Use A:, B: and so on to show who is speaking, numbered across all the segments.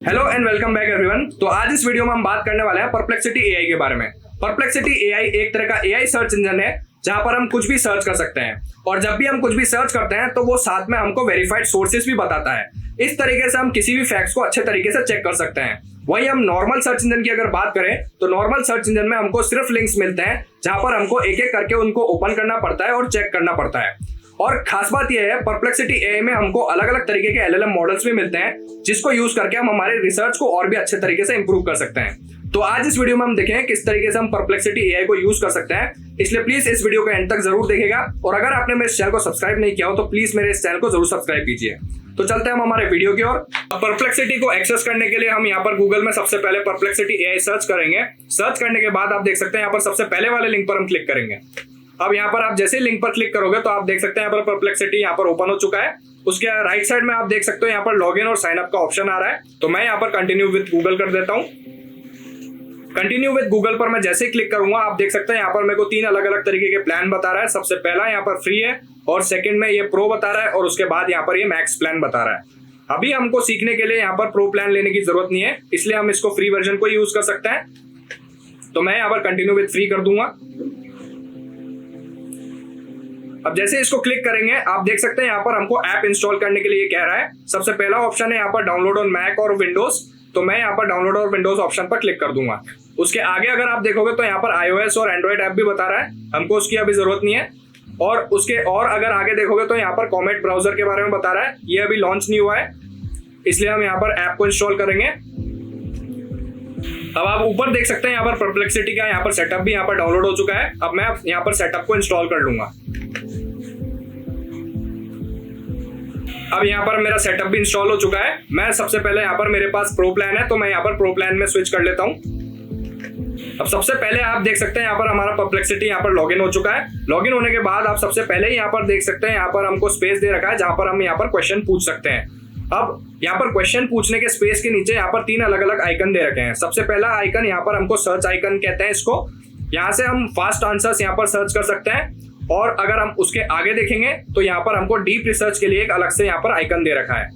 A: Hello and welcome back everyone. तो आज इस वीडियो में हम बात करने वाले हैं परप्लेक्सिटी एआई के बारे में। परप्लेक्सिटी एआई एक तरह का एआई सर्च इंजन है जहां पर हम कुछ भी सर्च कर सकते हैं, और जब भी हम कुछ भी सर्च करते हैं तो वो साथ में हमको वेरीफाइड सोर्सेस भी बताता है। इस तरीके से हम किसी भी फैक्ट्स को अच्छे तरीके से चेक कर सकते हैं। वही हम नॉर्मल सर्च इंजन की अगर बात करें तो नॉर्मल सर्च इंजन में हमको सिर्फ लिंक्स मिलते हैं जहां पर हमको एक एक करके उनको ओपन करना पड़ता है और चेक करना पड़ता है। और खास बात यह है, परप्लेक्सिटी एआई में हमको अलग अलग तरीके के एलएलएम मॉडल्स भी मिलते हैं जिसको यूज करके हम हमारे रिसर्च को और भी अच्छे तरीके से इंप्रूव कर सकते हैं। तो आज इस वीडियो में हम देखेंगे किस तरीके से हम परप्लेक्सिटी एआई को यूज कर सकते हैं, इसलिए प्लीज इस वीडियो को एंड तक जरूर देखिएगा। और अगर आपने मेरे चैनल को सब्सक्राइब नहीं किया हो तो प्लीज मेरे इस चैनल को जरूर सब्सक्राइब कीजिए। तो चलते हैं हम हमारे वीडियो की ओर। परप्लेक्सिटी को एक्सेस करने के लिए हम यहाँ पर गूगल में सबसे पहले परप्लेक्सिटी एआई सर्च करेंगे। सर्च करने के बाद आप देख सकते हैं यहाँ पर सबसे पहले वाले लिंक पर हम क्लिक करेंगे। अब यहाँ पर आप जैसे ही लिंक पर क्लिक करोगे तो आप देख सकते हैं यहाँ पर परप्लेक्सिटी यहाँ पर ओपन हो चुका है। उसके राइट साइड में आप देख सकते हो यहाँ पर लॉगिन और साइन अप का ऑप्शन आ रहा है। तो मैं यहाँ पर कंटिन्यू विद गूगल कर देता हूँ। कंटिन्यू विद गूगल पर मैं जैसे ही क्लिक करूंगा आप देख सकते हैं यहाँ पर मेरे को 3 अलग अलग तरीके के प्लान बता रहा है। सबसे पहला यहाँ पर फ्री है, और सेकंड में ये प्रो बता रहा है, और उसके बाद यहाँ पर ये मैक्स प्लान बता रहा है। अभी हमको सीखने के लिए यहाँ पर प्रो प्लान लेने की जरूरत नहीं है, इसलिए हम इसको फ्री वर्जन को यूज कर सकते हैं। तो मैं यहाँ पर कंटिन्यू विद फ्री कर दूंगा। अब जैसे इसको क्लिक करेंगे आप देख सकते हैं यहाँ पर हमको ऐप इंस्टॉल करने के लिए कह रहा है। सबसे पहला ऑप्शन है यहाँ पर डाउनलोड ऑन मैक और विंडोज। तो मैं यहाँ पर डाउनलोड और विंडोज ऑप्शन पर क्लिक कर दूंगा। उसके आगे अगर आप देखोगे तो यहाँ पर iOS और एंड्रॉइड ऐप भी बता रहा है, हमको उसकी अभी जरूरत नहीं है। और अगर आगे देखोगे तो यहाँ पर कॉमेट ब्राउजर के बारे में बता रहा है, ये अभी लॉन्च नहीं हुआ है, इसलिए हम यहाँ पर ऐप को इंस्टॉल करेंगे। अब आप ऊपर देख सकते हैं यहाँ पर परप्लेक्सिटी का यहाँ पर सेटअप भी यहाँ पर डाउनलोड हो चुका है। अब मैं यहाँ पर सेटअप को इंस्टॉल कर लूंगा। अब यहाँ पर मेरा सेटअप भी इंस्टॉल हो चुका है। मैं सबसे पहले यहाँ पर मेरे पास प्रो प्लान है तो मैं यहाँ पर प्रो प्लान में स्विच कर लेता हूँ। अब सबसे पहले आप देख सकते हैं यहाँ पर हमारा परप्लेक्सिटी यहाँ पर लॉगिन हो चुका है। लॉगिन होने के बाद आप सबसे पहले यहाँ पर देख सकते हैं यहाँ पर हमको स्पेस दे रखा है जहां पर हम यहाँ पर क्वेश्चन पूछ सकते हैं। अब यहाँ पर क्वेश्चन पूछने के स्पेस के नीचे यहाँ पर 3 अलग अलग आइकन दे रखे हैं। सबसे पहला आइकन यहाँ पर हमको सर्च आइकन कहते हैं इसको। यहाँ से हम फास्ट आंसर्स यहाँ पर सर्च कर सकते हैं, और अगर हम उसके आगे देखेंगे तो यहाँ पर हमको डीप रिसर्च के लिए एक अलग से यहाँ पर आइकन दे रखा है।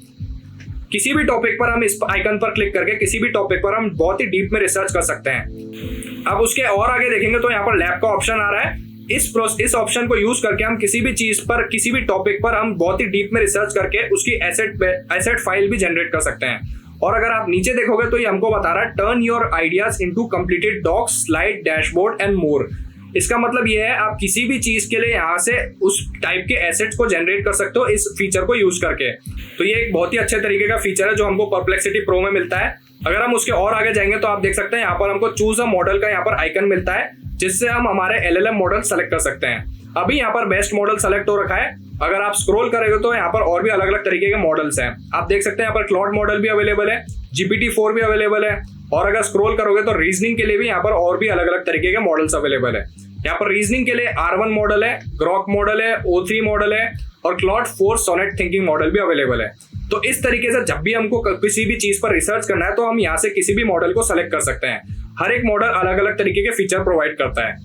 A: किसी भी टॉपिक पर हम इस आइकन पर क्लिक करके किसी भी टॉपिक पर हम बहुत ही डीप में रिसर्च कर सकते हैं। अब उसके और आगे देखेंगे तो यहाँ पर लैब का ऑप्शन आ रहा है। इस ऑप्शन को यूज करके हम किसी भी चीज पर किसी भी टॉपिक पर हम बहुत ही डीप में रिसर्च करके उसकी एसेट फाइल भी जनरेट कर सकते हैं। और अगर आप नीचे देखोगे तो ये हमको बता रहा है turn your ideas into completed docs, slide, dashboard and more. इसका मतलब ये है आप किसी भी चीज के लिए यहाँ से उस टाइप के एसेट्स को जनरेट कर सकते हो इस फीचर को यूज करके। तो ये एक बहुत ही अच्छे तरीके का फीचर है जो हमको परप्लेक्सिटी प्रो में मिलता है। अगर हम उसके और आगे जाएंगे तो आप देख सकते हैं यहाँ पर हमको चूज अ मॉडल का यहाँ पर आइकन मिलता है जिससे हम हमारे एलएलएम मॉडल सेलेक्ट कर सकते हैं। अभी यहाँ पर बेस्ट मॉडल सेलेक्ट हो रखा है। अगर आप स्क्रॉल करेंगे तो यहाँ पर और भी अलग अलग तरीके के मॉडल्स हैं। आप देख सकते हैं यहाँ पर क्लॉड मॉडल भी अवेलेबल है, GPT-4 भी अवेलेबल है, और अगर स्क्रॉल करोगे तो रीजनिंग के लिए भी यहाँ पर और भी अलग अलग तरीके के मॉडल्स अवेलेबल है। यहाँ पर रीजनिंग के लिए R1 मॉडल है, ग्रॉक मॉडल है, O3 मॉडल है, और क्लॉड 4 सोनेट थिंकिंग मॉडल भी अवेलेबल है। तो इस तरीके से जब भी हमको किसी भी चीज पर रिसर्च करना है तो हम यहाँ से किसी भी मॉडल को सेलेक्ट कर सकते हैं। हर एक मॉडल अलग अलग तरीके के फीचर प्रोवाइड करता है।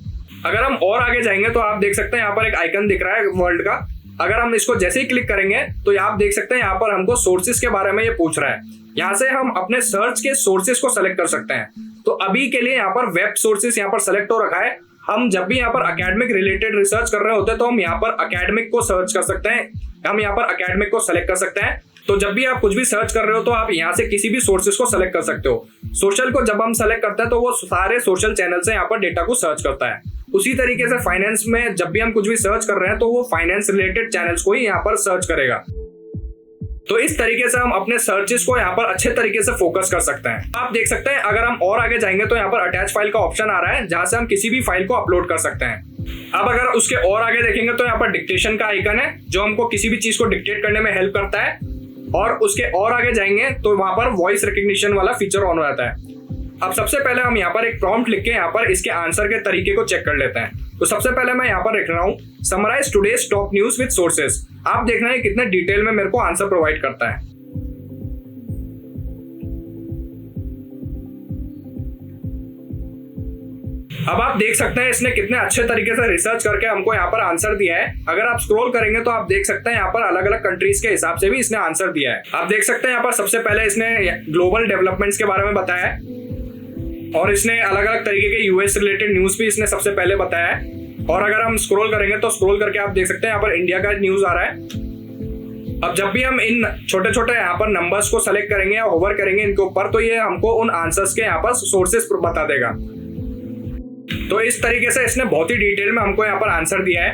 A: अगर हम और आगे जाएंगे तो आप देख सकते हैं यहाँ पर एक आइकन दिख रहा है वर्ल्ड का। अगर हम इसको जैसे ही क्लिक करेंगे तो आप देख सकते हैं यहाँ पर हमको सोर्सेस के बारे में ये पूछ रहा है। यहाँ से हम अपने सर्च के सोर्सेस को सेलेक्ट कर सकते हैं। तो अभी के लिए यहाँ पर वेब सोर्सेस यहाँ पर सेलेक्ट हो रखा है। हम जब भी यहाँ पर एकेडमिक रिलेटेड रिसर्च कर रहे होते हैं तो हम यहाँ पर एकेडमिक को सर्च कर सकते हैं, हम यहाँ पर एकेडमिक को सेलेक्ट कर सकते हैं। तो जब भी आप कुछ भी सर्च कर रहे हो तो आप यहाँ से किसी भी सोर्सेस को सेलेक्ट कर सकते हो। सोशल को जब हम सेलेक्ट करते हैं तो वो सारे सोशल चैनल से यहाँ पर डेटा को सर्च करता है। उसी तरीके से फाइनेंस में जब भी हम कुछ भी सर्च कर रहे हैं तो वो फाइनेंस रिलेटेड चैनल्स को ही यहाँ पर सर्च करेगा। तो इस तरीके से हम अपने सर्चेस को यहाँ पर अच्छे तरीके से फोकस कर सकते हैं। आप देख सकते हैं अगर हम और आगे जाएंगे तो यहाँ पर अटैच फाइल का ऑप्शन आ रहा है जहां से हम किसी भी फाइल को अपलोड कर सकते हैं। अब अगर उसके और आगे देखेंगे तो यहाँ पर डिक्टेशन का आइकन है जो हमको किसी भी चीज को डिक्टेट करने में हेल्प करता है। और उसके और आगे जाएंगे तो वहां पर वॉइस रिकग्निशन वाला फीचर ऑन हो जाता है। अब सबसे पहले हम यहाँ पर एक प्रॉम्प्ट लिख के यहाँ पर इसके आंसर के तरीके को चेक कर लेते हैं। तो सबसे पहले मैं यहाँ पर लिख रहा हूँ summarise today's top news with sources. आप देखना है कितने डिटेल में मेरे को आंसर प्रोवाइड करता है। अब आप देख सकते हैं इसने कितने अच्छे तरीके से रिसर्च करके हमको यहाँ पर आंसर दिया है। अगर आप स्क्रॉल करेंगे तो आप देख सकते हैं यहाँ पर अलग अलग कंट्रीज के हिसाब से भी इसने आंसर दिया है। आप देख सकते हैं यहाँ पर सबसे पहले इसने ग्लोबल डेवलपमेंट्स के बारे में बताया है और इसने अलग अलग तरीके के यूएस रिलेटेड न्यूज भी इसने सबसे पहले बताया है। और अगर हम स्क्रॉल करेंगे तो स्क्रॉल करके आप देख सकते हैं यहाँ पर इंडिया का न्यूज आ रहा है। अब जब भी हम इन छोटे छोटे यहाँ पर नंबर्स को सेलेक्ट करेंगे या होवर करेंगे इनके ऊपर तो ये हमको उन आंसर्स के यहाँ पर सोर्सेस बता देगा। तो इस तरीके से इसने बहुत ही डिटेल में हमको यहाँ पर आंसर दिया है।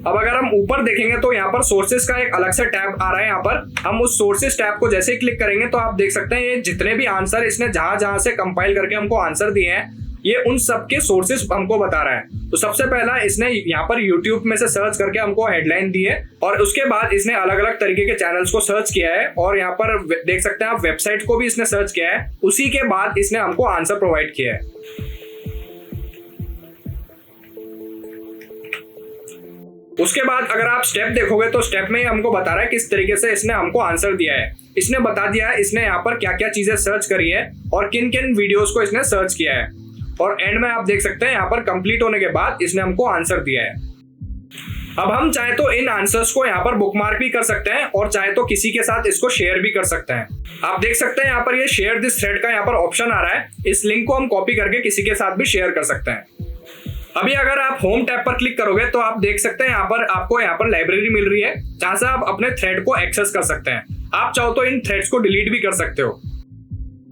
A: अब अगर हम ऊपर देखेंगे तो यहाँ पर सोर्सेस का एक अलग से टैब आ रहा है। यहाँ पर हम उस सोर्सेस टैब को जैसे ही क्लिक करेंगे तो आप देख सकते हैं ये जितने भी आंसर इसने जहां जहां से कंपाइल करके हमको आंसर दिए हैं ये उन सब के सोर्सेस हमको बता रहा है। तो सबसे पहला इसने यहाँ पर YouTube में से सर्च करके हमको हेडलाइन दी है और उसके बाद इसने अलग अलग तरीके के चैनल्स को सर्च किया है और यहाँ पर देख सकते हैं आप वेबसाइट को भी इसने सर्च किया है। उसी के बाद इसने हमको आंसर प्रोवाइड किया है। उसके बाद अगर आप स्टेप देखोगे तो स्टेप में ही हमको बता रहा है किस तरीके से इसने हमको आंसर दिया है। इसने बता दिया है इसने यहाँ पर क्या क्या चीजें सर्च करी है और किन किन वीडियोस को इसने सर्च किया है और एंड में आप देख सकते हैं यहाँ पर कंप्लीट होने के बाद इसने हमको आंसर दिया है। अब हम चाहे तो इन आंसर्स को यहाँ पर बुकमार्क भी कर सकते हैं और चाहे तो किसी के साथ इसको शेयर भी कर सकते हैं। आप देख सकते हैं यहाँ पर ये शेयर दिस थ्रेड का यहाँ पर ऑप्शन आ रहा है। इस लिंक को हम कॉपी करके किसी के साथ भी शेयर कर सकते हैं। अभी अगर आप होम टैब पर क्लिक करोगे तो आप देख सकते हैं यहाँ पर आपको यहाँ पर लाइब्रेरी मिल रही है जहां से आप अपने थ्रेड को एक्सेस कर सकते हैं। आप चाहो तो इन थ्रेड्स को डिलीट भी कर सकते हो।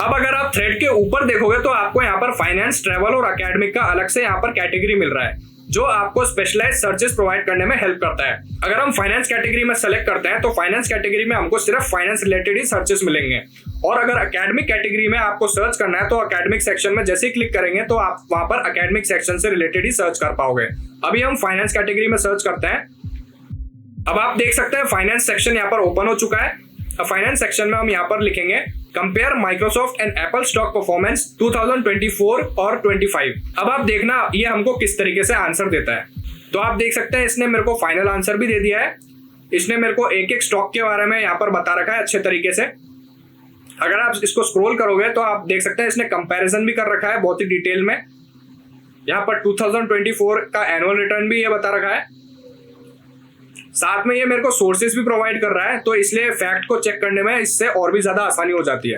A: अब अगर आप थ्रेड के ऊपर देखोगे तो आपको यहाँ पर फाइनेंस, ट्रैवल और एकेडमिक का अलग से यहाँ पर कैटेगरी मिल रहा है जो आपको स्पेशलाइज सर्चेस प्रोवाइड करने में हेल्प करता है। अगर हम फाइनेंस कैटेगरी में सेलेक्ट करते हैं तो फाइनेंस कैटेगरी में हमको सिर्फ फाइनेंस रिलेटेड ही सर्चेस मिलेंगे और अगर एकेडमिक कैटेगरी में आपको सर्च करना है तो एकेडमिक सेक्शन में जैसे ही क्लिक करेंगे तो आप वहां पर एकेडमिक सेक्शन से रिलेटेड ही सर्च कर पाओगे। अभी हम फाइनेंस कैटेगरी में सर्च करते हैं। अब आप देख सकते हैं फाइनेंस सेक्शन यहाँ पर ओपन हो चुका है। फाइनेंस सेक्शन में हम यहाँ पर लिखेंगे compare Microsoft and Apple stock performance 2024 और 25। अब आप देखना ये हमको किस तरीके से आंसर देता है। तो आप देख सकते हैं इसने मेरे को फाइनल आंसर भी दे दिया है। इसने मेरे को एक एक स्टॉक के बारे में यहाँ पर बता रखा है अच्छे तरीके से। अगर आप इसको स्क्रॉल करोगे तो आप देख सकते हैं इसने कंपैरिजन भी कर रखा है बहुत ही डिटेल में। यहाँ पर 2024 का एनुअल रिटर्न भी ये बता रखा है। साथ में ये मेरे को सोर्सेस भी प्रोवाइड कर रहा है तो इसलिए फैक्ट को चेक करने में इससे और भी ज्यादा आसानी हो जाती है।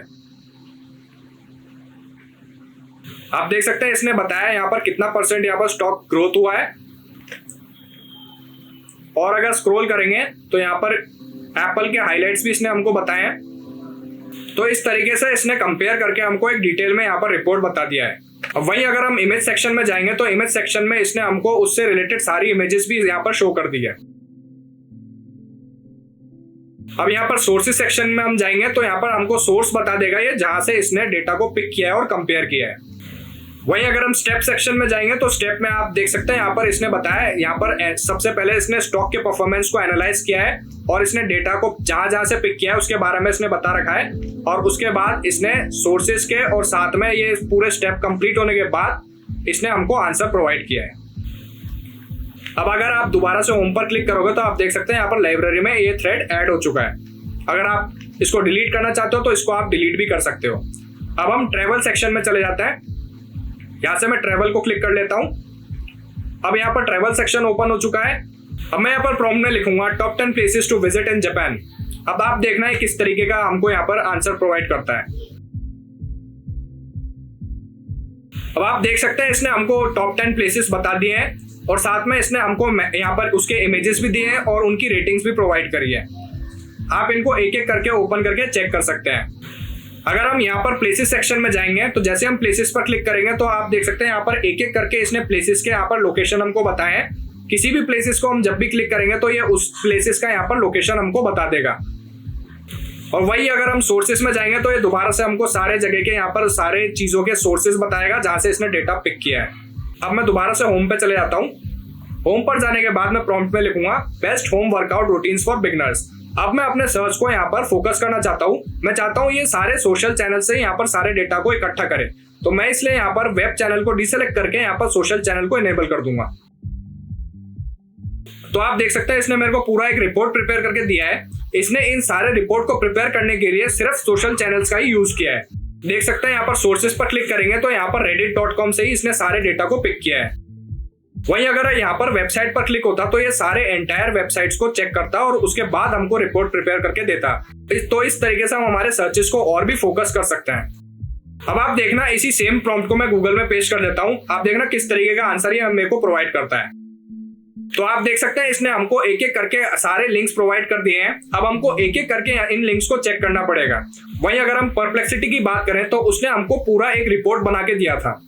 A: आप देख सकते हैं इसने बताया यहाँ पर कितना % यहाँ पर स्टॉक ग्रोथ हुआ है और अगर स्क्रॉल करेंगे तो यहाँ पर एप्पल के हाइलाइट्स भी इसने हमको बताए हैं। तो इस तरीके से इसने कंपेयर करके हमको एक डिटेल में यहाँ पर रिपोर्ट बता दिया है। अब वहीं अगर हम इमेज सेक्शन में जाएंगे तो इमेज सेक्शन में इसने हमको उससे रिलेटेड सारी इमेजेस भी यहाँ पर शो कर दी है। अब यहाँ पर सोर्सेस सेक्शन में हम जाएंगे तो यहाँ पर हमको सोर्स बता देगा ये जहां से इसने डेटा को पिक किया है और कंपेयर किया है। वहीं अगर हम स्टेप सेक्शन में जाएंगे तो स्टेप में आप देख सकते हैं यहाँ पर इसने बताया यहाँ पर सबसे पहले इसने स्टॉक के परफॉर्मेंस को एनालाइज किया है और इसने डेटा को जहां जहां से पिक किया है उसके बारे में इसने बता रखा है और उसके बाद इसने सोर्सेस के और साथ में ये पूरे स्टेप कंप्लीट होने के बाद इसने हमको आंसर प्रोवाइड किया है। अब अगर आप दोबारा से होम पर क्लिक करोगे तो आप देख सकते हैं यहाँ पर लाइब्रेरी में ये थ्रेड ऐड हो चुका है। अगर आप इसको डिलीट करना चाहते हो तो इसको आप डिलीट भी कर सकते हो। अब हम ट्रैवल सेक्शन में चले जाते हैं। यहाँ से मैं ट्रैवल को क्लिक कर लेता हूँ। अब यहाँ पर ट्रैवल सेक्शन ओपन हो चुका है। अब मैं यहाँ पर प्रॉम्प्ट में लिखूंगा top 10 places to visit in Japan. अब आप देखना है किस तरीके का हमको यहाँ पर आंसर प्रोवाइड करता है। अब आप देख सकते हैं इसने हमको टॉप 10 प्लेसेस बता दिए हैं और साथ में इसने हमको यहाँ पर उसके इमेजेस भी दिए हैं और उनकी रेटिंग्स भी प्रोवाइड करी है। आप इनको एक एक करके ओपन करके चेक कर सकते हैं। अगर हम यहाँ पर प्लेसेस सेक्शन में जाएंगे तो जैसे हम प्लेसेस पर क्लिक करेंगे तो आप देख सकते हैं यहाँ पर एक एक करके इसने प्लेसेस के यहाँ पर लोकेशन हमको बताए हैं। किसी भी प्लेसेस को हम जब भी क्लिक करेंगे तो ये उस प्लेसेस का यहाँ पर लोकेशन हमको बता देगा। और वही अगर हम सोर्सेस में जाएंगे तो ये दोबारा से हमको सारे जगह के यहाँ पर सारे चीजों के सोर्सेस बताएगा जहां से इसने डेटा पिक किया है। अब मैं दोबारा से होम पे चले जाता हूँ। होम पर जाने के बाद मैं प्रॉम्प्ट में लिखूंगा best home workout routines for beginners. अब मैं अपने सर्च को यहाँ पर फोकस करना चाहता हूँ। मैं चाहता हूँ ये सारे सोशल चैनल से यहाँ पर सारे डेटा को इकट्ठा करे, तो मैं इसलिए यहाँ पर वेब चैनल को डिसेलेक्ट करके यहाँ पर सोशल चैनल को इनेबल कर दूंगा। तो आप देख सकते हैं इसने मेरे को पूरा एक रिपोर्ट प्रिपेयर करके दिया है इसने इन सारे रिपोर्ट को प्रिपेयर करने के लिए सिर्फ सोशल चैनल्स का ही यूज किया है। देख सकते हैं यहाँ पर सोर्सेस पर क्लिक करेंगे तो यहाँ पर reddit.com से ही इसने सारे डेटा को पिक किया है। वहीं अगर यहाँ पर वेबसाइट पर क्लिक होता तो ये सारे एंटायर वेबसाइट्स को चेक करता और उसके बाद हमको रिपोर्ट प्रिपेयर करके देता। तो इस तरीके से हम हमारे सर्चेस को और भी फोकस कर सकते हैं। अब आप देखना, इसी सेम प्रॉम्प्ट को मैं गूगल में पेश कर देता हूँ। आप देखना किस तरीके का आंसर ये मेरे को प्रोवाइड करता है। तो आप देख सकते हैं इसने हमको एक एक करके सारे लिंक्स प्रोवाइड कर दिए हैं। अब हमको एक एक करके इन लिंक्स को चेक करना पड़ेगा। वहीं अगर हम परप्लेक्सिटी की बात करें तो उसने हमको पूरा एक रिपोर्ट बना के दिया था।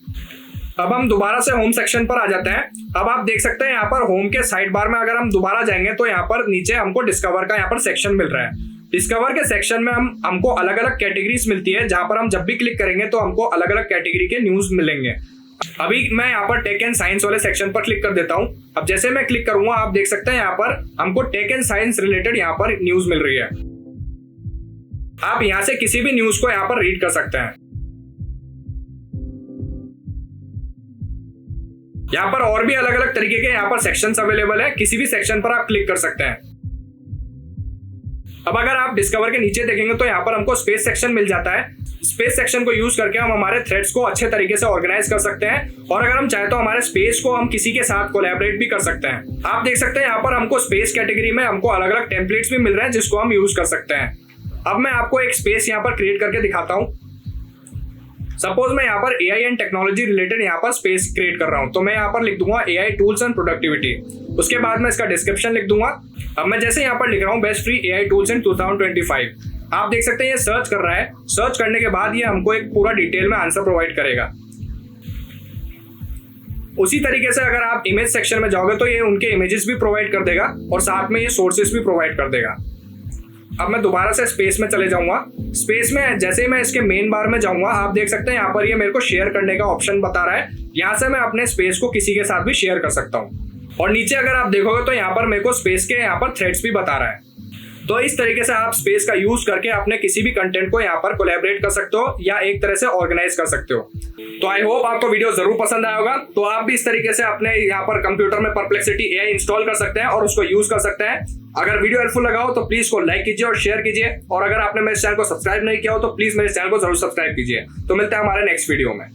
A: अब हम दोबारा से होम सेक्शन पर आ जाते हैं। अब आप देख सकते हैं यहाँ पर होम के साइड बार में अगर हम दोबारा जाएंगे तो यहाँ पर नीचे हमको डिस्कवर का यहाँ पर सेक्शन मिल रहा है। डिस्कवर के सेक्शन में हमको अलग अलग कैटेगरीज मिलती है, जहां पर हम जब भी क्लिक करेंगे तो हमको अलग अलग कैटेगरी के न्यूज मिलेंगे। अभी मैं यहाँ पर टेक एंड साइंस वाले सेक्शन पर क्लिक कर देता हूँ। अब जैसे मैं क्लिक करूंगा आप देख सकते हैं यहाँ पर हमको टेक एंड साइंस रिलेटेड यहाँ पर न्यूज मिल रही है। आप यहाँ से किसी भी न्यूज को यहाँ पर रीड कर सकते हैं। यहाँ पर और भी अलग अलग तरीके के यहाँ पर सेक्शंस अवेलेबल है, किसी भी सेक्शन पर आप क्लिक कर सकते हैं। अब अगर आप डिस्कवर के नीचे देखेंगे तो यहाँ पर हमको स्पेस सेक्शन मिल जाता है। स्पेस सेक्शन को यूज करके हम हमारे थ्रेड्स को अच्छे तरीके से ऑर्गेनाइज कर सकते हैं और अगर हम चाहे तो हमारे स्पेस को हम किसी के साथ कोलैबोरेट भी कर सकते हैं। आप देख सकते हैं यहाँ पर हमको स्पेस कैटेगरी में हमको अलग अलग टेम्पलेट्स भी मिल रहे हैं जिसको हम यूज कर सकते हैं। अब मैं आपको एक स्पेस यहाँ पर क्रिएट करके दिखाता हूँ। सपोज मैं यहाँ पर AI एंड टेक्नोलॉजी रिलेटेड यहाँ पर स्पेस क्रिएट कर रहा हूँ, तो मैं यहाँ पर लिख दूंगा AI टूल्स एंड प्रोडक्टिविटी। उसके बाद मैं इसका डिस्क्रिप्शन लिख दूंगा। अब मैं जैसे यहाँ पर लिख रहा हूँ best free AI tools in 2025, आप देख सकते हैं ये सर्च कर रहा है। सर्च करने के बाद ये हमको एक पूरा डिटेल में आंसर प्रोवाइड करेगा। उसी तरीके से अगर आप इमेज सेक्शन में जाओगे तो ये उनके इमेजेस भी प्रोवाइड कर देगा और साथ में ये सोर्सेस भी प्रोवाइड कर देगा। अब मैं दोबारा से स्पेस में चले जाऊंगा। स्पेस में जैसे ही मैं इसके मेन बार में जाऊंगा आप देख सकते हैं यहाँ पर ये मेरे को शेयर करने का ऑप्शन बता रहा है। यहाँ से मैं अपने स्पेस को किसी के साथ भी शेयर कर सकता हूँ और नीचे अगर आप देखोगे तो यहाँ पर मेरे को स्पेस के यहाँ पर थ्रेड्स भी बता रहा है। तो इस तरीके से आप स्पेस का यूज करके अपने किसी भी कंटेंट को यहाँ पर कोलैबोरेट कर सकते हो या एक तरह से ऑर्गेनाइज कर सकते हो। तो आई होप आपको वीडियो जरूर पसंद आया होगा। तो आप भी इस तरीके से अपने यहाँ पर कंप्यूटर में परप्लेक्सिटी AI इंस्टॉल कर सकते हैं और उसको यूज कर सकते हैं। अगर वीडियो हेल्पफुल लगा हो तो प्लीज को लाइक कीजिए और शेयर कीजिए और अगर आपने मेरे चैनल को सब्सक्राइब नहीं किया हो तो प्लीज मेरे चैनल को जरूर सब्सक्राइब कीजिए। तो मिलते हैं हमारे नेक्स्ट वीडियो में।